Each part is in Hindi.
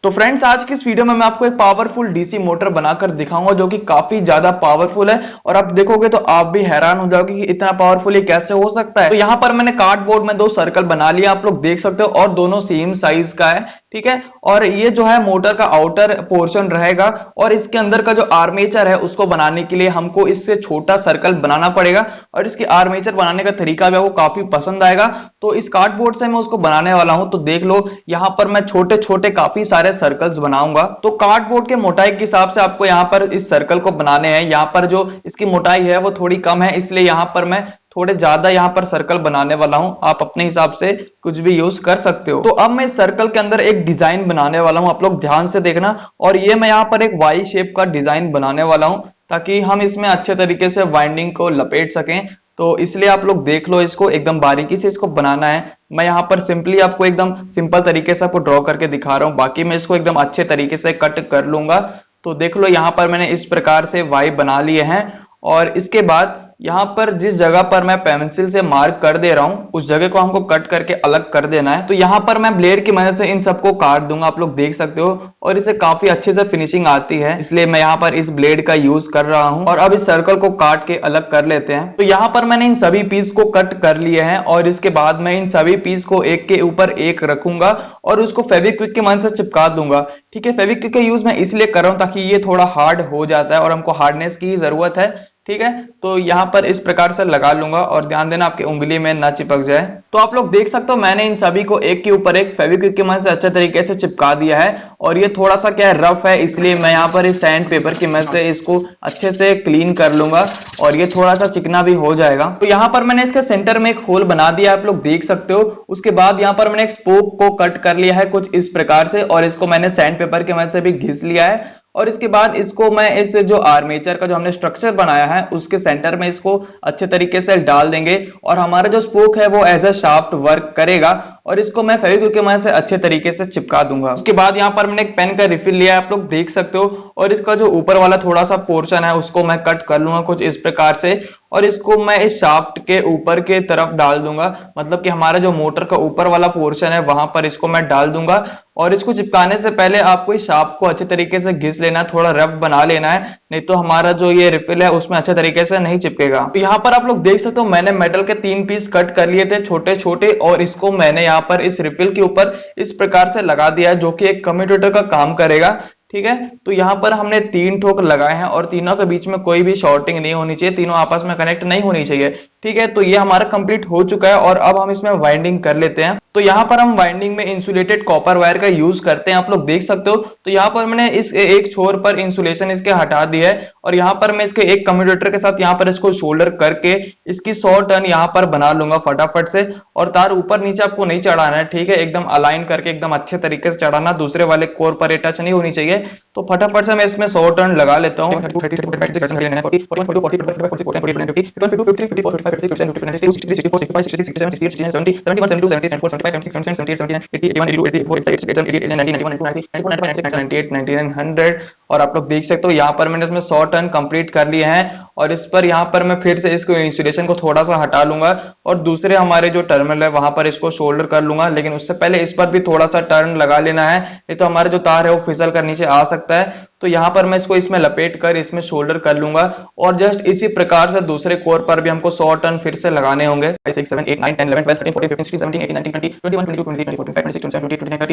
तो फ्रेंड्स, आज की इस वीडियो में मैं आपको एक पावरफुल डीसी मोटर बनाकर दिखाऊंगा जो कि काफी ज्यादा पावरफुल है। और आप देखोगे तो आप भी हैरान हो जाओगे कि इतना पावरफुल ये कैसे हो सकता है। तो यहाँ पर मैंने कार्डबोर्ड में दो सर्कल बना लिया, आप लोग देख सकते हो, और दोनों सेम साइज का है, ठीक है। और ये जो है मोटर का आउटर पोर्शन रहेगा, और इसके अंदर का जो आर्मेचर है उसको बनाने के लिए हमको इससे छोटा सर्कल बनाना पड़ेगा। और इसकी आर्मेचर बनाने का तरीका भी आपको काफी पसंद आएगा। तो इस कार्डबोर्ड से मैं उसको बनाने वाला हूं। तो देख लो, यहां पर मैं छोटे छोटे काफी सारे सर्कल्स बनाऊंगा। तो कार्डबोर्ड के मोटाई के हिसाब से आपको यहां पर इस सर्कल को बनाने हैं। यहां पर जो इसकी मोटाई है वो थोड़ी कम है, इसलिए यहां पर मैं थोड़े ज्यादा यहां पर सर्कल बनाने वाला हूं। आप अपने हिसाब से कुछ भी यूज कर सकते हो। तो अब मैं इस सर्कल के अंदर एक डिजाइन बनाने वाला हूं, आप लोग ध्यान से देखना। और ये मैं यहां पर एक वाई शेप का डिजाइन बनाने वाला हूं, ताकि हम इसमें अच्छे तरीके से वाइंडिंग को लपेट सकें। तो इसलिए आप लोग देख लो, इसको एकदम बारीकी से इसको बनाना है। मैं यहाँ पर सिंपली आपको एकदम सिंपल तरीके से आपको ड्रॉ करके दिखा रहा हूँ, बाकी मैं इसको एकदम अच्छे तरीके से कट कर लूंगा। तो देख लो, यहाँ पर मैंने इस प्रकार से वाई बना लिए हैं। और इसके बाद यहाँ पर जिस जगह पर मैं पेंसिल से मार्क कर दे रहा हूं, उस जगह को हमको कट करके अलग कर देना है। तो यहाँ पर मैं ब्लेड की मदद से इन सबको काट दूंगा, आप लोग देख सकते हो। और इसे काफी अच्छे से फिनिशिंग आती है, इसलिए मैं यहाँ पर इस ब्लेड का यूज कर रहा हूं। और अब इस सर्कल को काट के अलग कर लेते हैं। तो यहाँ पर मैंने इन सभी पीस को कट कर लिए हैं, और इसके बाद मैं इन सभी पीस को एक के ऊपर एक रखूंगा और उसको फेविक्विक की मदद से चिपका दूंगा, ठीक है। फेविक्विक का यूज मैं इसलिए कर रहा हूं ताकि ये थोड़ा हार्ड हो जाता है और हमको हार्डनेस की जरूरत है, ठीक है। तो यहां पर इस प्रकार से लगा लूंगा, और ध्यान देना आपकी उंगली में ना चिपक जाए। तो आप लोग देख सकते हो, मैंने इन सभी को एक के ऊपर एक फेविक्विक की मदद से अच्छे तरीके से चिपका दिया है। और ये थोड़ा सा क्या है, रफ है, इसलिए मैं यहाँ पर इस सैंड पेपर की मदद से इसको अच्छे से क्लीन कर लूंगा, और ये थोड़ा सा चिकना भी हो जाएगा। तो यहाँ पर मैंने इसके सेंटर में एक होल बना दिया, आप लोग देख सकते हो। उसके बाद यहाँ पर मैंने एक स्पोक को कट कर लिया है कुछ इस प्रकार से, और इसको मैंने सैंड पेपर की मदद से भी घिस लिया है। और इसके बाद इसको मैं इस जो आर्मेचर का जो हमने स्ट्रक्चर बनाया है उसके सेंटर में इसको अच्छे तरीके से डाल देंगे, और हमारा जो स्पोक है वो एज अ शाफ्ट वर्क करेगा। और इसको मैं फेविक्विक की मदद से अच्छे तरीके से चिपका दूंगा। उसके बाद यहाँ पर मैंने एक पेन का रिफिल लिया है, आप लोग देख सकते हो। और इसका जो ऊपर वाला थोड़ा सा पोर्शन है उसको मैं कट कर लूंगा कुछ इस प्रकार से, और इसको मैं इस शाफ्ट के ऊपर के तरफ डाल दूंगा। मतलब कि हमारा जो मोटर का ऊपर वाला पोर्शन है वहां पर इसको मैं डाल दूंगा। और इसको चिपकाने से पहले आपको इस शाफ्ट को अच्छे तरीके से घिस लेना, थोड़ा रफ बना लेना है, नहीं तो हमारा जो ये रिफिल है उसमें अच्छे तरीके से नहीं चिपकेगा। तो यहाँ पर आप लोग देख सकते हो, मैंने मेटल के 3 पीस कट कर लिए थे छोटे छोटे, और इसको मैंने यहाँ पर इस रिफिल के ऊपर इस प्रकार से लगा दिया है, जो कि एक कम्यूटेटर का काम करेगा, ठीक है। तो यहाँ पर हमने 3 ठोक लगाए हैं, और तीनों के बीच में कोई भी शॉर्टिंग नहीं होनी चाहिए, तीनों आपस में कनेक्ट नहीं होनी चाहिए, ठीक है। तो ये हमारा कंप्लीट हो चुका है, और अब हम इसमें वाइंडिंग कर लेते हैं। तो यहाँ पर हम वाइंडिंग में इंसुलेटेड कॉपर वायर का यूज करते हैं, आप लोग देख सकते हो। तो यहाँ पर मैंने इस एक छोर पर इंसुलेशन इसके हटा दी है, और यहाँ पर मैं इसके एक कम्यूटेटर के साथ यहाँ पर इसको शोल्डर करके इसकी 100 टर्न यहाँ पर बना लूंगा फटाफट से। और तार ऊपर नीचे आपको नहीं चढ़ाना है, ठीक है, एकदम अलाइन करके एकदम अच्छे तरीके से चढ़ाना, दूसरे वाले कोर पर टच नहीं होनी चाहिए। तो फटाफट से मैं इसमें 100 टर्न लगा लेता हूँ। और आप लोग देख सकते हो, यहाँ पर मैंने इसमें 100 टर्न कंप्लीट कर लिए हैं। और इस पर यहाँ पर मैं फिर से इसको इंसुलेशन को थोड़ा सा हटा लूंगा, और दूसरे हमारे जो टर्मिनल है वहां पर इसको शोल्डर कर लूंगा। लेकिन उससे पहले इस पर भी थोड़ा सा टर्न लगा लेना है, नहीं तो हमारे जो तार है वो फिसल कर नीचे आ सकता है। तो यहाँ पर मैं इसको इसमें लपेट कर इसमें शोल्डर कर लूंगा, और जस्ट इसी प्रकार से दूसरे कोर पर भी हमको 100 टर्न फिर से लगाने होंगे। 5 6 7 8 9 10 11 12 13 14 15 16 17 18 19 20 21 22 23 24 25 26 27 28 29 30 31 32 33 34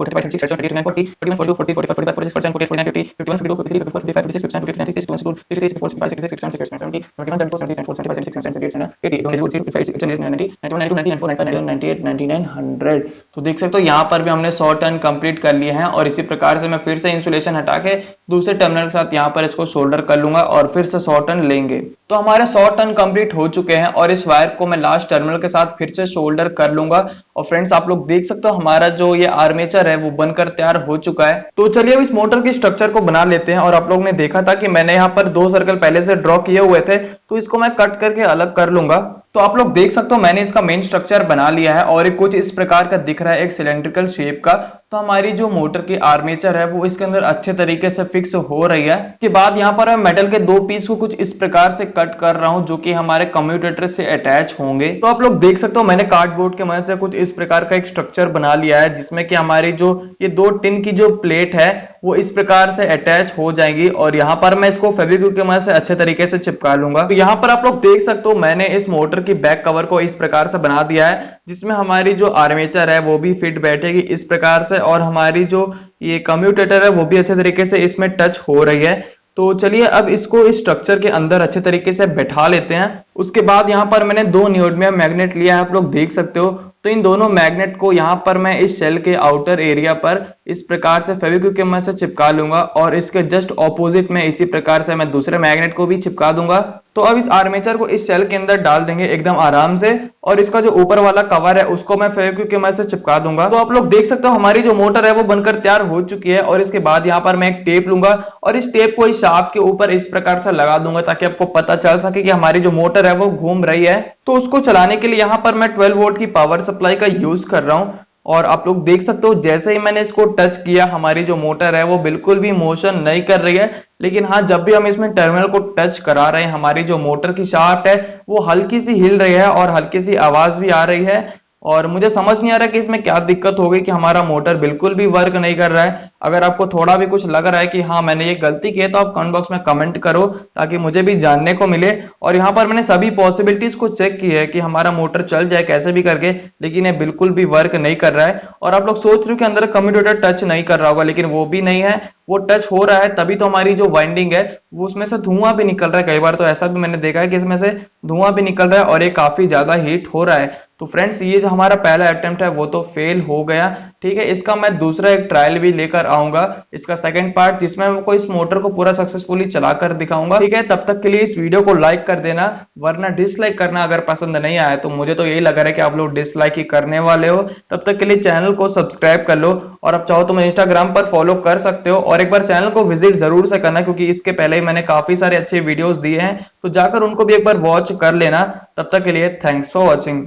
35 36 37 39 40 41 42 43 45 46 47 48 49 50 51 52 53 54 55 56 57 59 60 61 62 63 64 65 66 67 68 70 71 72 73 74 75 76 77 78 80 85 86 87 90 91 92 93 94 95 98 99 100। तो देख सकते हो, यहाँ पर भी हमने 100 टर्न कंप्लीट कर लिए हैं। और इसी प्रकार से मैं फिर से इंसुलेशन हटा के दूसरे टर्मिनल के साथ यहाँ पर इसको शोल्डर कर लूंगा, और फिर से 100 टर्न लेंगे। तो हमारे 100 टर्न कंप्लीट हो चुके हैं, और इस वायर को मैं लास्ट टर्मिनल के साथ फिर से शोल्डर कर लूंगा। और फ्रेंड्स, आप लोग देख सकते हो, हमारा जो ये आर्मेचर है वो बनकर तैयार हो चुका है। तो चलिए अब इस मोटर की स्ट्रक्चर को बना लेते हैं। और आप लोग ने देखा था कि मैंने यहाँ पर 2 सर्कल पहले से ड्रॉ किए हुए थे, तो इसको मैं कट करके अलग कर लूंगा। तो आप लोग देख सकते हो, मैंने इसका मेन स्ट्रक्चर बना लिया है, और ये कुछ इस प्रकार का दिख रहा है, एक सिलेंड्रिकल शेप का। तो हमारी जो मोटर की आर्मेचर है वो इसके अंदर अच्छे तरीके से फिक्स हो रही है। उसके बाद यहाँ पर मैं मेटल के दो पीस को कुछ इस प्रकार से कट कर रहा हूँ जो कि हमारे कम्यूटेटर से अटैच होंगे। तो आप लोग देख सकते हो मैंने कार्डबोर्ड के मदद से कुछ इस प्रकार का एक स्ट्रक्चर बना लिया है जिसमें कि हमारी जो ये दो टिन की जो प्लेट है वो इस प्रकार से अटैच हो जाएंगी और यहाँ पर मैं इसको फेविक्विक की मदद से अच्छे तरीके से चिपका लूंगा। तो यहाँ पर आप लोग देख सकते हो मैंने इस मोटर की बैक कवर को इस प्रकार से बना दिया है जिसमें हमारी जो आर्मेचर है वो भी फिट बैठेगी इस प्रकार से और हमारी जो ये कम्यूटेटर है वो भी अच्छे तरीके से इसमें टच हो रही है। तो चलिए अब इसको इस स्ट्रक्चर के अंदर अच्छे तरीके से बैठा लेते हैं। उसके बाद यहाँ पर मैंने दो नियोडिमियम मैग्नेट लिया है, आप लोग देख सकते हो। तो इन दोनों मैग्नेट को यहाँ पर मैं इस शेल के आउटर एरिया पर इस प्रकार से फेविक्विक की मदद से चिपका लूंगा और इसके जस्ट ऑपोजिट में इसी प्रकार से मैं दूसरे मैग्नेट को भी चिपका दूंगा। तो अब इस आर्मेचर को इस शेल के अंदर डाल देंगे एकदम आराम से और इसका जो ऊपर वाला कवर है उसको मैं फेविक्विक की मदद से चिपका दूंगा। तो आप लोग देख सकते हो हमारी जो मोटर है वो बनकर तैयार हो चुकी है और इसके बाद यहाँ पर मैं एक टेप लूंगा और इस टेप को इस शाफ्ट के ऊपर इस प्रकार से लगा दूंगा ताकि आपको पता चल सके कि हमारी जो मोटर है वो घूम रही है। तो उसको चलाने के लिए यहाँ पर मैं 12 वोल्ट की पावर सप्लाई का यूज कर रहा हूँ और आप लोग देख सकते हो जैसे ही मैंने इसको टच किया हमारी जो मोटर है वो बिल्कुल भी मोशन नहीं कर रही है। लेकिन हाँ, जब भी हम इसमें टर्मिनल को टच करा रहे हैं हमारी जो मोटर की शाफ्ट है वो हल्की सी हिल रही है और हल्की सी आवाज भी आ रही है और मुझे समझ नहीं आ रहा कि इसमें क्या दिक्कत हो गई कि हमारा मोटर बिल्कुल भी वर्क नहीं कर रहा है। अगर आपको थोड़ा भी कुछ लग रहा है कि हाँ मैंने ये गलती की है तो आप कमेंट बॉक्स में कमेंट करो ताकि मुझे भी जानने को मिले। और यहाँ पर मैंने सभी पॉसिबिलिटीज को चेक की है कि हमारा मोटर चल जाए कैसे भी करके, लेकिन ये बिल्कुल भी वर्क नहीं कर रहा है। और आप लोग सोच रहे हो कि अंदर कम्यूटेटर टच नहीं कर रहा होगा, लेकिन वो भी नहीं है, वो टच हो रहा है तभी तो हमारी जो वाइंडिंग है वो उसमें से धुआं भी निकल रहा है। कई बार तो ऐसा भी मैंने देखा है कि इसमें से धुआं भी निकल रहा है और ये काफी ज्यादा हीट हो रहा है। तो फ्रेंड्स ये जो हमारा पहला अटेम्प्ट है वो तो फेल हो गया, ठीक है। इसका मैं दूसरा एक ट्रायल भी लेकर आऊंगा, इसका सेकंड पार्ट जिसमें मैं आपको इस मोटर को पूरा सक्सेसफुली चलाकर दिखाऊंगा, ठीक है। तब तक के लिए इस वीडियो को लाइक कर देना, वरना डिसलाइक करना अगर पसंद नहीं आया तो मुझे तो यही लग रहा है कि आप लोग डिसलाइक ही करने वाले हो। तब तक के लिए चैनल को सब्सक्राइब कर लो और अब चाहो तो मैं इंस्टाग्राम पर फॉलो कर सकते हो और एक बार चैनल को विजिट जरूर से करना क्योंकि इसके पहले ही मैंने काफी सारे अच्छे वीडियोस दिए हैं, तो जाकर उनको भी एक बार वॉच कर लेना। तब तक के लिए थैंक्स फॉर वॉचिंग।